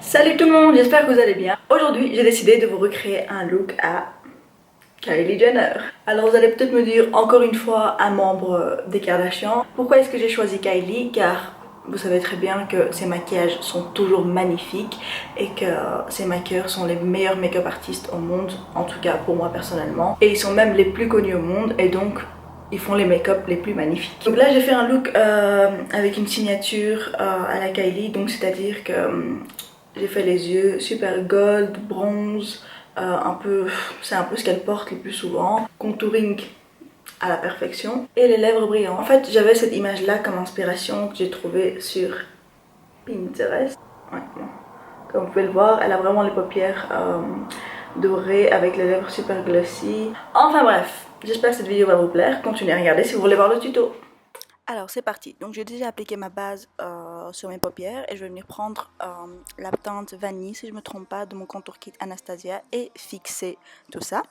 Salut tout le monde, j'espère que vous allez bien. Aujourd'hui, j'ai décidé de vous recréer un look à Kylie Jenner. Alors vous allez peut-être me dire encore une fois un membre des Kardashians. Pourquoi est-ce que j'ai choisi Kylie? Car vous savez très bien que ses maquillages sont toujours magnifiques et que ses maquilleurs sont les meilleurs make-up artistes au monde, en tout cas pour moi personnellement. Et ils sont même les plus connus au monde et donc ils font les make-up les plus magnifiques. Donc là j'ai fait un look avec une signature à la Kylie, donc c'est-à-dire que j'ai fait les yeux super gold, bronze, c'est un peu ce qu'elle porte le plus souvent. Contouring à la perfection. Et les lèvres brillantes. En fait, j'avais cette image-là comme inspiration que j'ai trouvée sur Pinterest. Ouais, bon. Comme vous pouvez le voir, elle a vraiment les paupières dorées avec les lèvres super glossy. Enfin bref, j'espère que cette vidéo va vous plaire. Continuez à regarder si vous voulez voir le tuto. Alors c'est parti, donc j'ai déjà appliqué ma base sur mes paupières et je vais venir prendre la teinte vanille si je ne me trompe pas de mon contour kit Anastasia et fixer tout ça.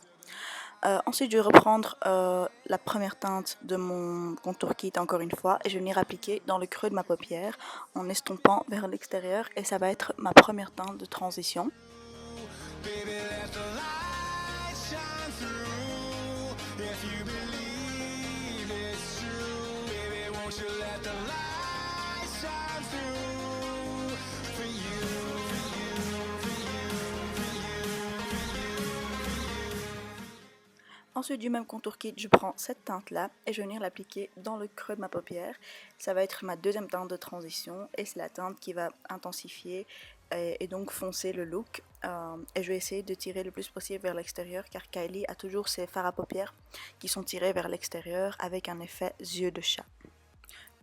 Ensuite je vais reprendre la première teinte de mon contour kit encore une fois et je vais venir appliquer dans le creux de ma paupière en estompant vers l'extérieur et ça va être ma première teinte de transition. Ensuite du même contour kit, je prends cette teinte là et je vais venir l'appliquer dans le creux de ma paupière. Ça va être ma deuxième teinte de transition et c'est la teinte qui va intensifier et donc foncer le look. Et je vais essayer de tirer le plus possible vers l'extérieur car Kylie a toujours ses fards à paupières qui sont tirés vers l'extérieur avec un effet yeux de chat.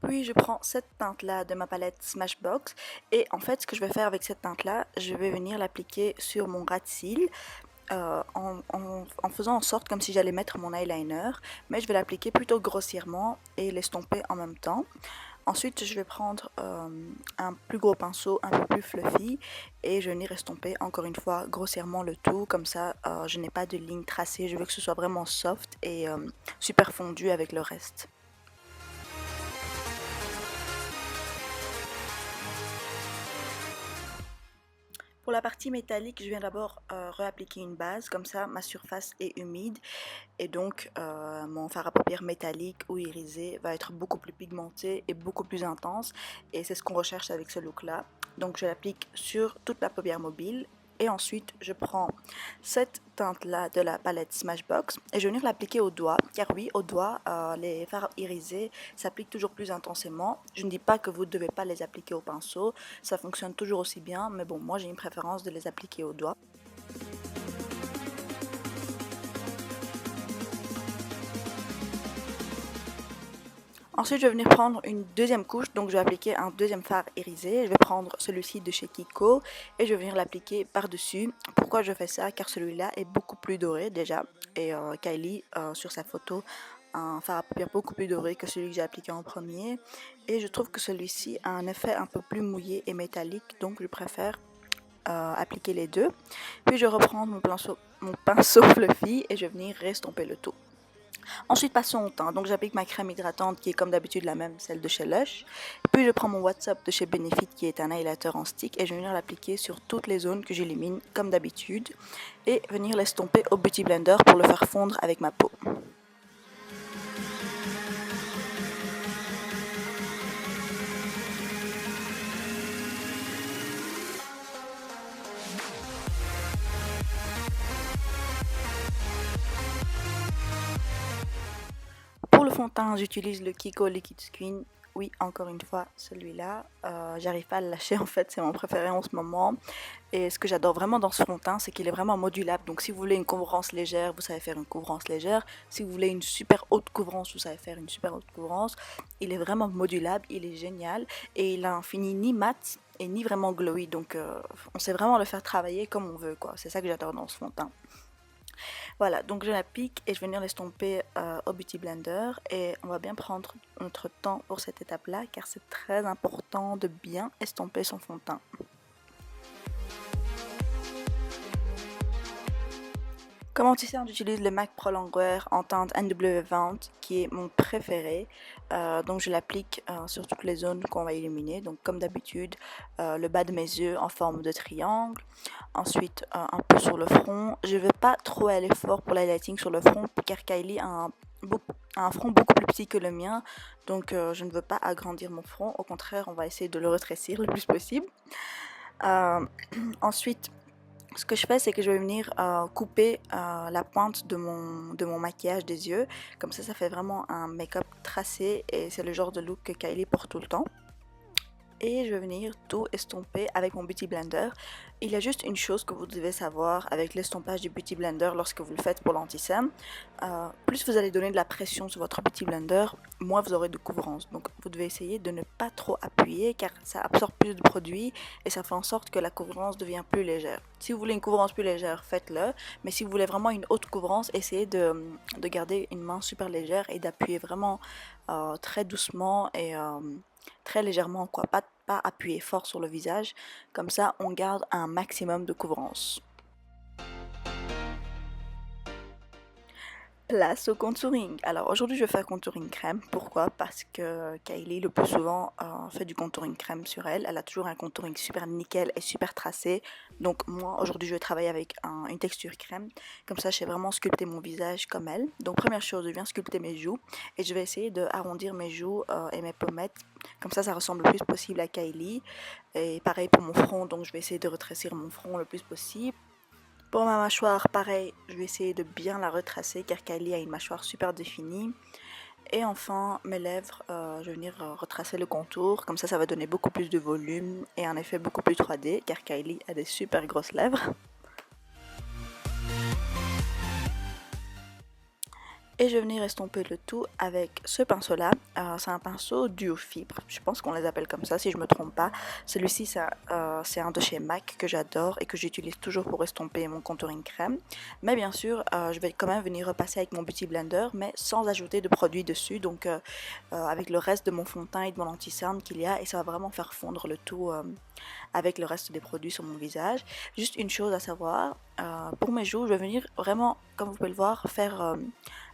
Puis je prends cette teinte là de ma palette Smashbox et en fait ce que je vais faire avec cette teinte là, je vais venir l'appliquer sur mon ras de cils. En faisant en sorte comme si j'allais mettre mon eyeliner, mais je vais l'appliquer plutôt grossièrement et l'estomper en même temps. Ensuite, je vais prendre un plus gros pinceau, un peu plus fluffy, et je vais venir estomper encore une fois grossièrement le tout, comme ça je n'ai pas de ligne tracée, je veux que ce soit vraiment soft et super fondu avec le reste. Pour la partie métallique, je viens d'abord réappliquer une base, comme ça ma surface est humide et donc mon fard à paupières métallique ou irisé va être beaucoup plus pigmenté et beaucoup plus intense et c'est ce qu'on recherche avec ce look là. Donc je l'applique sur toute la paupière mobile et ensuite je prends cette teinte là de la palette Smashbox et je vais venir l'appliquer au doigt car oui au doigt les fards irisés s'appliquent toujours plus intensément. Je ne dis pas que vous ne devez pas les appliquer au pinceau, ça fonctionne toujours aussi bien mais bon moi j'ai une préférence de les appliquer au doigt. Ensuite, je vais venir prendre une deuxième couche, donc je vais appliquer un deuxième fard irisé. Je vais prendre celui-ci de chez Kiko et je vais venir l'appliquer par-dessus. Pourquoi je fais ça? Car celui-là est beaucoup plus doré déjà. Et Kylie, sur sa photo, a un fard à paupières beaucoup plus doré que celui que j'ai appliqué en premier. Et je trouve que celui-ci a un effet un peu plus mouillé et métallique, donc je préfère appliquer les deux. Puis je reprends mon pinceau fluffy et je vais venir restomper le tout. Ensuite, passons au teint. Donc, j'applique ma crème hydratante qui est comme d'habitude la même, celle de chez Lush. Puis, je prends mon WhatsApp de chez Benefit qui est un highlighter en stick et je vais venir l'appliquer sur toutes les zones que j'élimine comme d'habitude et venir l'estomper au Beauty Blender pour le faire fondre avec ma peau. Pour le fond de teint, j'utilise le Kiko Liquid Skin. Oui, encore une fois, celui-là. J'arrive pas à le lâcher en fait, c'est mon préféré en ce moment. Et ce que j'adore vraiment dans ce fond de teint, c'est qu'il est vraiment modulable. Donc si vous voulez une couvrance légère, vous savez faire une couvrance légère. Si vous voulez une super haute couvrance, vous savez faire une super haute couvrance. Il est vraiment modulable, il est génial. Et il a un fini ni mat et ni vraiment glowy. Donc on sait vraiment le faire travailler comme on veut, quoi. C'est ça que j'adore dans ce fond de teint. Voilà, donc je la pique et je vais venir l'estomper au Beauty Blender et on va bien prendre notre temps pour cette étape-là car c'est très important de bien estomper son fond de teint. Comme anti-cerne, j'utilise le MAC Pro Longwear en teinte NW20 qui est mon préféré. Donc je l'applique sur toutes les zones qu'on va illuminer. Donc comme d'habitude, le bas de mes yeux en forme de triangle. Ensuite un peu sur le front. Je ne vais pas trop aller fort pour l'highlighting sur le front car Kylie a un front beaucoup plus petit que le mien. Donc je ne veux pas agrandir mon front. Au contraire, on va essayer de le rétrécir le plus possible. Ensuite, ce que je fais, c'est que je vais venir couper la pointe de mon maquillage des yeux. Comme ça fait vraiment un make-up tracé et c'est le genre de look que Kylie porte tout le temps. Et je vais venir tout estomper avec mon Beauty Blender. Il y a juste une chose que vous devez savoir avec l'estompage du Beauty Blender lorsque vous le faites pour l'anti-cerne. Plus vous allez donner de la pression sur votre Beauty Blender, moins vous aurez de couvrance. Donc vous devez essayer de ne pas trop appuyer car ça absorbe plus de produit et ça fait en sorte que la couvrance devient plus légère. Si vous voulez une couvrance plus légère, faites-le. Mais si vous voulez vraiment une haute couvrance, essayez de garder une main super légère et d'appuyer vraiment très doucement et très légèrement, quoi, pas appuyer fort sur le visage, comme ça on garde un maximum de couvrance. Place au contouring. Alors aujourd'hui je vais faire contouring crème. Pourquoi? Parce que Kylie le plus souvent fait du contouring crème sur elle. Elle a toujours un contouring super nickel et super tracé. Donc moi aujourd'hui je vais travailler avec une texture crème. Comme ça je vais vraiment sculpter mon visage comme elle. Donc première chose, je viens sculpter mes joues. Et je vais essayer de arrondir mes joues et mes pommettes. Comme ça ressemble le plus possible à Kylie. Et pareil pour mon front, donc je vais essayer de retrécir mon front le plus possible. Pour ma mâchoire, pareil, je vais essayer de bien la retracer car Kylie a une mâchoire super définie. Et enfin, mes lèvres, je vais venir retracer le contour, comme ça va donner beaucoup plus de volume et un effet beaucoup plus 3D car Kylie a des super grosses lèvres. Et je vais venir estomper le tout avec ce pinceau là, c'est un pinceau duo fibre, je pense qu'on les appelle comme ça si je me trompe pas. Celui-ci c'est un de chez MAC que j'adore et que j'utilise toujours pour estomper mon contouring crème. Mais bien sûr je vais quand même venir repasser avec mon Beauty Blender mais sans ajouter de produit dessus, donc avec le reste de mon fond de teint et de mon anti-cerne qu'il y a, et ça va vraiment faire fondre le tout avec le reste des produits sur mon visage. Juste une chose à savoir, pour mes joues je vais venir vraiment, comme vous pouvez le voir, faire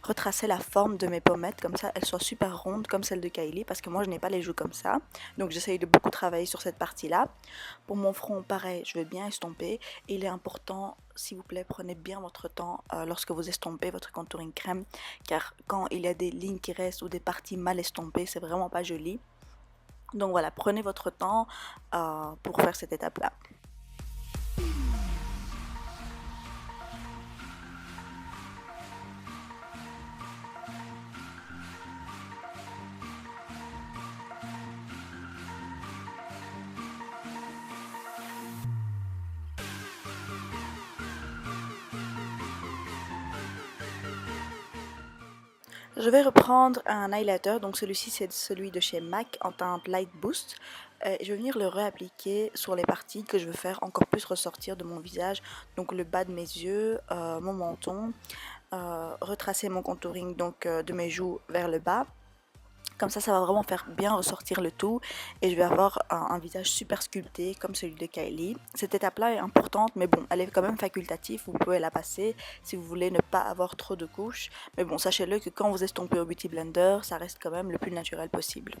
retracer la forme de mes pommettes, comme ça elles soient super rondes comme celle de Kylie, parce que moi je n'ai pas les joues comme ça, donc j'essaye de beaucoup travailler sur cette partie là. Pour mon front pareil, je vais bien estomper, et il est important, s'il vous plaît, prenez bien votre temps lorsque vous estompez votre contouring crème, car quand il y a des lignes qui restent ou des parties mal estompées, c'est vraiment pas joli. Donc voilà, prenez votre temps pour faire cette étape là. Je vais reprendre un highlighter, donc celui-ci c'est celui de chez MAC en teinte Light Boost. Je vais venir le réappliquer sur les parties que je veux faire encore plus ressortir de mon visage, donc le bas de mes yeux, mon menton, retracer mon contouring donc de mes joues vers le bas. Comme ça va vraiment faire bien ressortir le tout et je vais avoir un visage super sculpté comme celui de Kylie. Cette étape-là est importante, mais bon, elle est quand même facultative, vous pouvez la passer si vous voulez ne pas avoir trop de couches. Mais bon, sachez-le que quand vous estompez au Beauty Blender, ça reste quand même le plus naturel possible.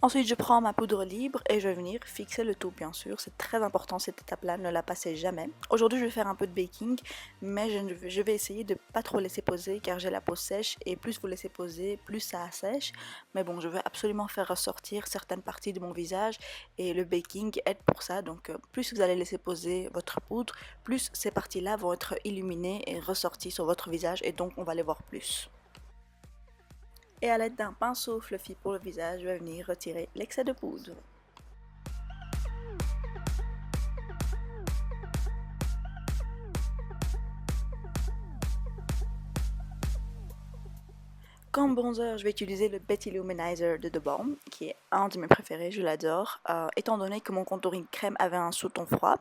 Ensuite, je prends ma poudre libre et je vais venir fixer le tout, bien sûr. C'est très important cette étape-là, ne la passez jamais. Aujourd'hui, je vais faire un peu de baking, mais je vais essayer de pas trop laisser poser car j'ai la peau sèche et plus vous laissez poser, plus ça assèche. Mais bon, je veux absolument faire ressortir certaines parties de mon visage et le baking aide pour ça. Donc, plus vous allez laisser poser votre poudre, plus ces parties-là vont être illuminées et ressorties sur votre visage et donc on va les voir plus. Et à l'aide d'un pinceau fluffy pour le visage, je vais venir retirer l'excès de poudre. Comme bronzer, je vais utiliser le Betty Luminizer de The Balm, qui est un de mes préférés, je l'adore. Étant donné que mon contouring crème avait un sous-ton froid,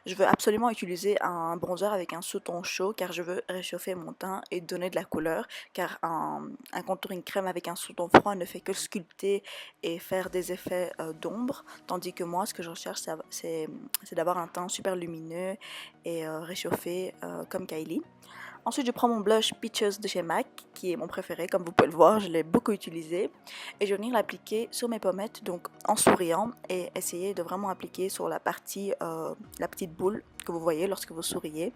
je veux absolument utiliser un bronzer avec un sous-ton chaud car je veux réchauffer mon teint et donner de la couleur, car un contouring crème avec un sous-ton froid ne fait que sculpter et faire des effets d'ombre, tandis que moi, ce que je recherche, c'est d'avoir un teint super lumineux et réchauffé comme Kylie. Ensuite, je prends mon blush Peaches de chez MAC, qui est mon préféré, comme vous pouvez le voir, je l'ai beaucoup utilisé. Et je vais venir l'appliquer sur mes pommettes, donc en souriant, et essayer de vraiment appliquer sur la partie, la petite boule que vous voyez lorsque vous souriez.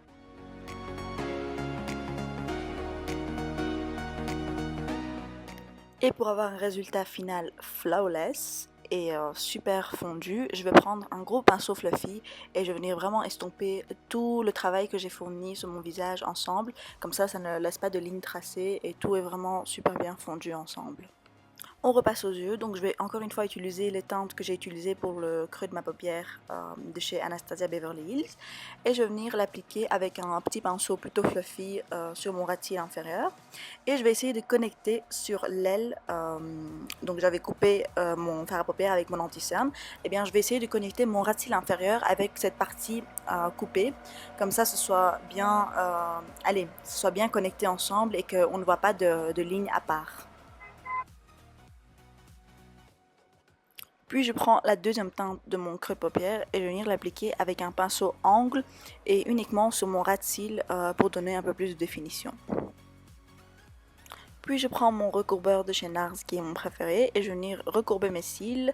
Et pour avoir un résultat final flawless et super fondu, je vais prendre un gros pinceau fluffy et je vais venir vraiment estomper tout le travail que j'ai fourni sur mon visage ensemble. Comme ça ne laisse pas de lignes tracées et tout est vraiment super bien fondu ensemble. On repasse aux yeux, donc je vais encore une fois utiliser les teintes que j'ai utilisées pour le creux de ma paupière de chez Anastasia Beverly Hills. Et je vais venir l'appliquer avec un petit pinceau plutôt fluffy sur mon ras de cils inférieur. Et je vais essayer de connecter sur l'aile, donc j'avais coupé mon fard à paupières avec mon anti-cerne. Et bien je vais essayer de connecter mon ras de cils inférieur avec cette partie coupée. Comme ça ce soit bien, ce soit bien connecté ensemble et qu'on ne voit pas de ligne à part. Puis je prends la deuxième teinte de mon creux de paupière et je vais venir l'appliquer avec un pinceau angle et uniquement sur mon ras de cils pour donner un peu plus de définition. Puis je prends mon recourbeur de chez NARS qui est mon préféré et je vais venir recourber mes cils,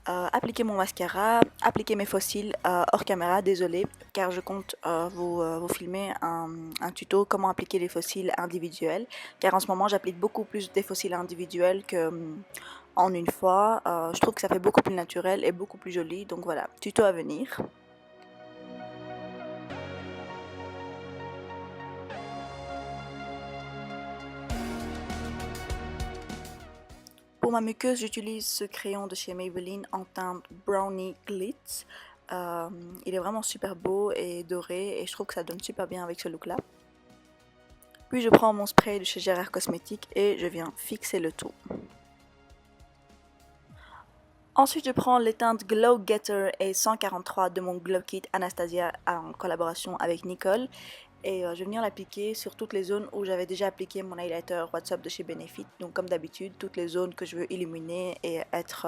appliquer mon mascara, appliquer mes faux cils hors caméra, désolé car je compte vous filmer un tuto comment appliquer les faux cils individuels car en ce moment j'applique beaucoup plus des faux cils individuels que en une fois. Je trouve que ça fait beaucoup plus naturel et beaucoup plus joli, donc voilà, tuto à venir. Pour ma muqueuse, j'utilise ce crayon de chez Maybelline en teinte Brownie Glitz. Il est vraiment super beau et doré et je trouve que ça donne super bien avec ce look là. Puis je prends mon spray de chez Gérard Cosmetics et je viens fixer le tout. Ensuite, je prends les teintes Glow Getter et 143 de mon Glow Kit Anastasia en collaboration avec Nicole. Et je vais venir l'appliquer sur toutes les zones où j'avais déjà appliqué mon highlighter WhatsApp de chez Benefit. Donc comme d'habitude, toutes les zones que je veux illuminer et être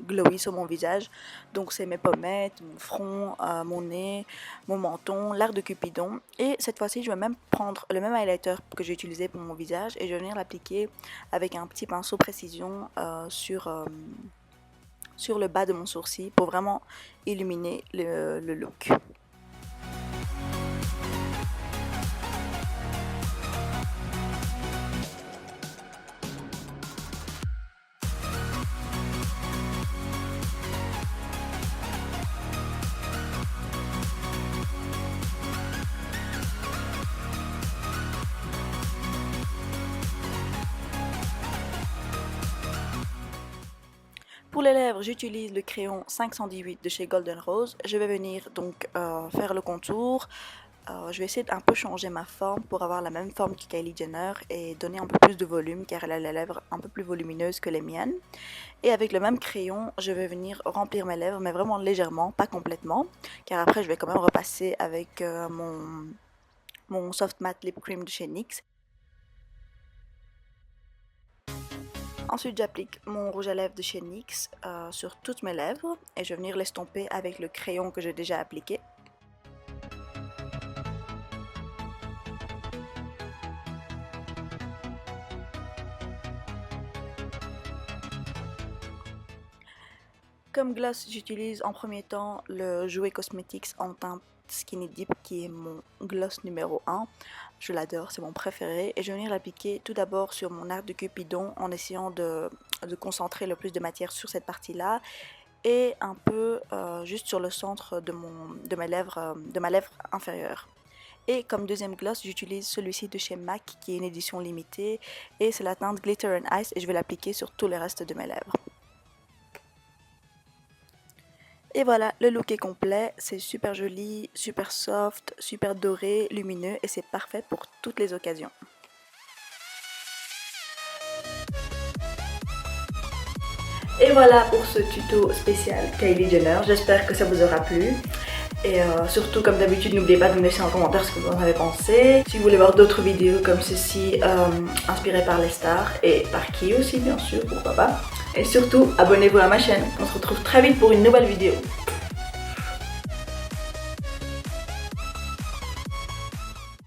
glowy sur mon visage. Donc c'est mes pommettes, mon front, mon nez, mon menton, l'arc de Cupidon. Et cette fois-ci, je vais même prendre le même highlighter que j'ai utilisé pour mon visage et je vais venir l'appliquer avec un petit pinceau précision sur le bas de mon sourcil pour vraiment illuminer le look. Pour les lèvres, j'utilise le crayon 518 de chez Golden Rose. Je vais venir donc faire le contour. Je vais essayer d'un peu changer ma forme pour avoir la même forme que Kylie Jenner et donner un peu plus de volume car elle a les lèvres un peu plus volumineuses que les miennes. Et avec le même crayon, je vais venir remplir mes lèvres, mais vraiment légèrement, pas complètement, car après je vais quand même repasser avec mon Soft Matte Lip Cream de chez NYX. Ensuite, j'applique mon rouge à lèvres de chez NYX sur toutes mes lèvres et je vais venir l'estomper avec le crayon que j'ai déjà appliqué. Comme gloss, j'utilise en premier temps le Jouer Cosmetics en teinte Skinny Dip qui est mon gloss numéro 1. Je l'adore, c'est mon préféré. Et je vais venir l'appliquer tout d'abord sur mon arc de Cupidon en essayant de concentrer le plus de matière sur cette partie-là. Et un peu juste sur le centre de ma lèvre inférieure. Et comme deuxième gloss, j'utilise celui-ci de chez MAC qui est une édition limitée. Et c'est la teinte Glitter and Ice et je vais l'appliquer sur tout le reste de mes lèvres. Et voilà, le look est complet, c'est super joli, super soft, super doré, lumineux et c'est parfait pour toutes les occasions. Et voilà pour ce tuto spécial Kylie Jenner, j'espère que ça vous aura plu. Et surtout, comme d'habitude, n'oubliez pas de me laisser en commentaire ce que vous en avez pensé. Si vous voulez voir d'autres vidéos comme ceci, inspirées par les stars et par qui aussi bien sûr, pourquoi pas. Et surtout, abonnez-vous à ma chaîne. On se retrouve très vite pour une nouvelle vidéo.